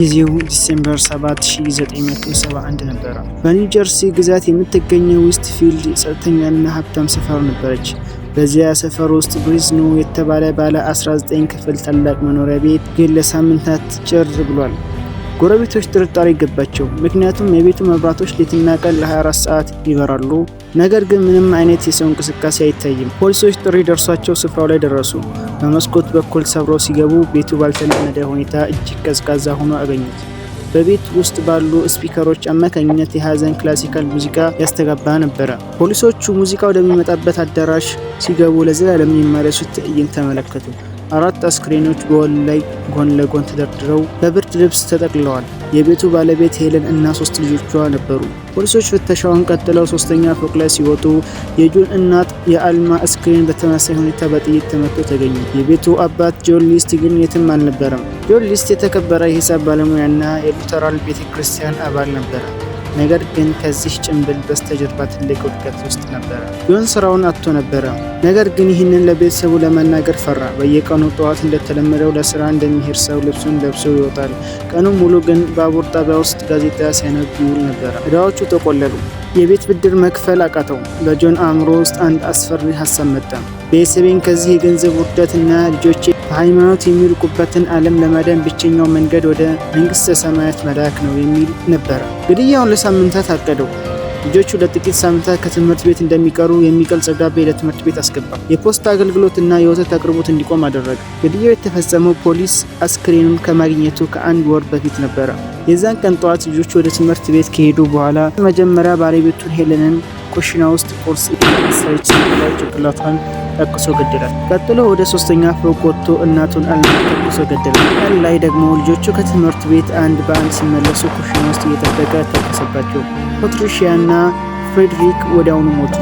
ጊዜው ዲሴምበር 7 1971 ነበረ። በኒው ጀርሲ ግዛት የምትገኘው ዌስትፊልድ ጸጥተኛና ሀብታም ሰፈር ነበረች። በዚያ ሰፈር ውስጥ ብሪዝኖ የተባለ ባለ 19 ክፍል ታላቅ መኖሪያ ቤት ግን ለሳምንታት ጭር ብሏል። ጎረቤቶች ጥርጣሬ ገባቸው፣ ምክንያቱም የቤቱ መብራቶች ሌትና ቀን ለ24 ሰዓት ይበራሉ። ነገር ግን ምንም አይነት የሰው እንቅስቃሴ አይታይም። ፖሊሶች ጥሪ ደርሷቸው ስፍራው ላይ ደረሱ። በመስኮት በኩል ሰብረው ሲገቡ ቤቱ ባልተለመደ ሁኔታ እጅግ ቀዝቃዛ ሆኖ አገኙት። በቤት ውስጥ ባሉ ስፒከሮች አማካኝነት የሐዘን ክላሲካል ሙዚቃ ያስተጋባ ነበረ። ፖሊሶቹ ሙዚቃ ወደሚመጣበት አዳራሽ ሲገቡ ለዘላለም የሚመለሱት ትዕይንት ተመለከቱ። 4 አስክሬኖች በወለሉ ላይ ጎን ለጎን ተደርድረው በብርድ ልብስ ተጠቅልለዋል። የቤቱ ባለቤት ሄለን እና 3 ልጆቿ ነበሩ። ፖሊሶች ፍተሻውን ቀጥለው 3ኛ ፎቅ ላይ ሲወጡ የጆን እናት የአልማ አስክሬን በተመሳሳይ ሁኔታ በጥይት ተመቶ ተገኙ። የቤቱ አባት ጆን ሊስት ግን የትም አልነበረም። ጆን ሊስት የተከበረ የሂሳብ ባለሙያና የሉተራን ቤተክርስቲያን አባል ነበረ። ነገር ግን ከዚህ ጭንብል በስተጀርባ ትልቅ ውድቀት ውስጥ ነበረ። ጆን ስራውን አጥቶ ነበረ። ነገር ግን ይህንን ለቤተሰቡ ለመናገር ፈራ። በየቀኑ ጠዋት እንደተለመደው ለስራ እንደሚሄድ ሰው ልብሱን ለብሶ ይወጣል። ቀኑን ሙሉ ግን ባቡር ጣቢያ ውስጥ ጋዜጣ ሲያነብ ይውል ነበረ። ዕዳዎቹ ተቆለሉ። የቤት ብድር መክፈል አቃተው። በጆን አእምሮ ውስጥ አንድ አስፈሪ ሀሳብ መጣ። ቤተሰቤን ከዚህ የገንዘብ ውርደት እና ልጆቼ በሃይማኖት የሚርቁበትን ዓለም ለማዳን ብቸኛው መንገድ ወደ መንግስተ ሰማያት መላክ ነው የሚል ነበረ። ግድያውን ለሳምንታት አቀደው። ልጆቹ ለጥቂት ሳምንታት ከትምህርት ቤት እንደሚቀሩ የሚገልጽ ደብዳቤ ለትምህርት ቤት አስገባ። የፖስታ አገልግሎት እና የወተት አቅርቦት እንዲቆም አደረገ። ግድያው የተፈጸመው ፖሊስ አስክሬኑን ከማግኘቱ ከ1 ወር በፊት ነበረ። የዛን ቀን ጠዋት ልጆቹ ወደ ትምህርት ቤት ከሄዱ በኋላ መጀመሪያ ባለቤቱን ሄለንን ኩሽና ውስጥ ቁርስ እየሰራች ላይ ጭንቅላቷን ተኩሶ ገደላት። ቀጥሎ ወደ 3ኛ ፎቅ ወጥቶ እናቱን አልማ ተኩሶ ገደላት። ቀን ላይ ደግሞ ልጆቹ ከትምህርት ቤት አንድ በአንድ ሲመለሱ ኩሽና ውስጥ እየጠበቀ ተኩሰባቸው። ፓትሪሺያና ፍሬድሪክ ወዲያውኑ ሞቱ።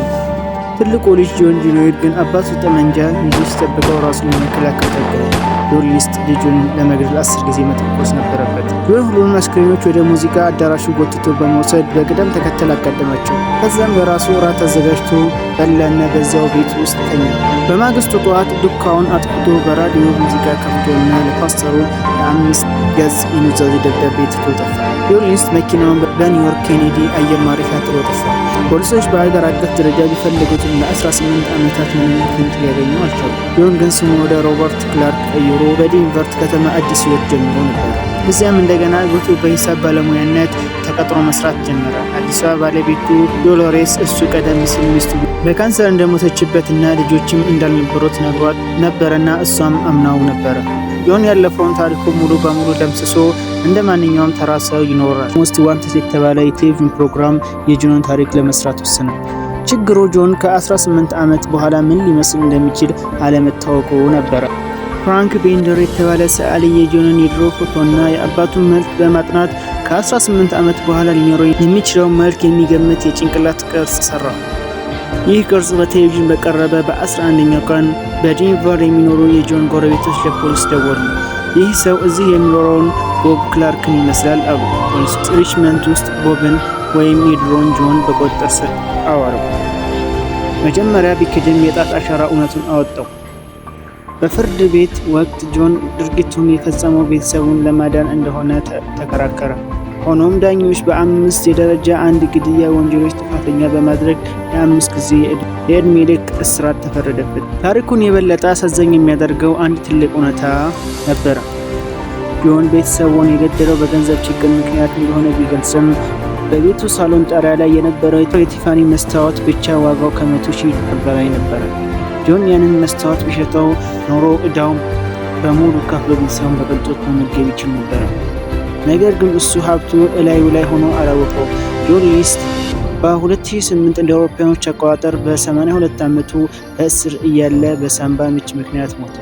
ትልቁ ልጅ ጆን ጁኒየር ግን አባቱ ጠመንጃ ይዞ ሲጠብቀው ራሱን ለመከላከል ታገለ። ጆን ሊስት ልጁን ለመግደል 10 ጊዜ መተኮስ ነበረበት። ጆን ሁሉንም አስክሬኖች ወደ ሙዚቃ አዳራሹ ጎትቶ በመውሰድ በቅደም ተከተል አጋደማቸው። ከዛም በራሱ እራት አዘጋጅቶ በላና በዚያው ቤት ውስጥ ተኛ። በማግስቱ ጠዋት ዱካውን አጥፍቶ በራዲዮ ሙዚቃ ከፍቶና ለፓስተሩ የ5 ገጽ የኑዛዜ ደብዳቤ ትቶ ጠፋ። ጆን ሊስት መኪናውን በኒውዮርክ ኬኔዲ አየር ማረፊያ ጥሎ ጠፋ። ፖሊሶች በአገር አቀፍ ደረጃ ቢፈልጉት ለ18 ዓመታት ምንም ፍንጭ ሊያገኙ አልቻሉም። ጆን ግን ስሙ ወደ ሮበርት ክላርክ ቀይሮ በዴንቨር ከተማ አዲስ ሕይወት ጀምሮ ነበር። እዚያም እንደገና አግብቶ በሂሳብ ባለሙያነት ተቀጥሮ መስራት ጀመረ። አዲሷ ባለቤቱ ዶሎሬስ እሱ ቀደም ሲል ሚስቱ በካንሰር እንደሞተችበትና ልጆችም እንዳልነበሩት ነግሯት ነበረና እሷም አምናው ነበረ። ጆን ያለፈውን ታሪኩ ሙሉ በሙሉ ደምስሶ እንደ ማንኛውም ተራ ሰው ይኖራል። ሞስት ዋንትድ የተባለ የቴሌቪዥን ፕሮግራም የጆንን ታሪክ ለመስራት ወሰነ። ችግሩ ጆን ከ18 ዓመት በኋላ ምን ሊመስል እንደሚችል አለመታወቁ ነበረ። ፍራንክ ቤንደር የተባለ ሰዓሊ የጆንን የድሮ ፎቶና የአባቱን መልክ በማጥናት ከ18 ዓመት በኋላ ሊኖረው የሚችለው መልክ የሚገምት የጭንቅላት ቅርጽ ሰራ። ይህ ቅርጽ በቴሌቪዥን በቀረበ በ11ኛው ቀን በዴንቨር የሚኖሩ የጆን ጎረቤቶች ለፖሊስ ደወሉ። ይህ ሰው እዚህ የሚኖረውን ቦብ ክላርክን ይመስላል አሉ። ፖሊስ ሪችመንድ ውስጥ ቦብን ወይም የድሮን ጆን በቁጥጥር ስር አዋለው። መጀመሪያ ቢክድም የጣት አሻራ እውነቱን አወጣው። በፍርድ ቤት ወቅት ጆን ድርጊቱን የፈጸመው ቤተሰቡን ለማዳን እንደሆነ ተከራከረ። ሆኖም ዳኞች በ5 የደረጃ 1 ግድያ ወንጀሎች ጥፋተኛ በማድረግ የ5 ጊዜ የዕድሜ ልክ እስራት ተፈረደበት። ታሪኩን የበለጠ አሳዛኝ የሚያደርገው አንድ ትልቅ እውነታ ነበረ። ጆን ቤተሰቡን የገደለው በገንዘብ ችግር ምክንያት እንደሆነ ቢገልጽም በቤቱ ሳሎን ጣሪያ ላይ የነበረው የቲፋኒ መስታወት ብቻ ዋጋው ከ100,000 በላይ ነበረ። ጆን ያንን መስታወት ቢሸጠው ኖሮ ዕዳውን በሙሉ ከፍሎ ቤተሰቡን በቅንጦት መመገብ ይችል ነበረ። ነገር ግን እሱ ሀብቱ እላዩ ላይ ሆኖ አላወቀው። ጆን ሊስት በ2008 እንደ አውሮፓውያኖች አቆጣጠር በ82 ዓመቱ በእስር እያለ በሳምባ ምች ምክንያት ሞተ።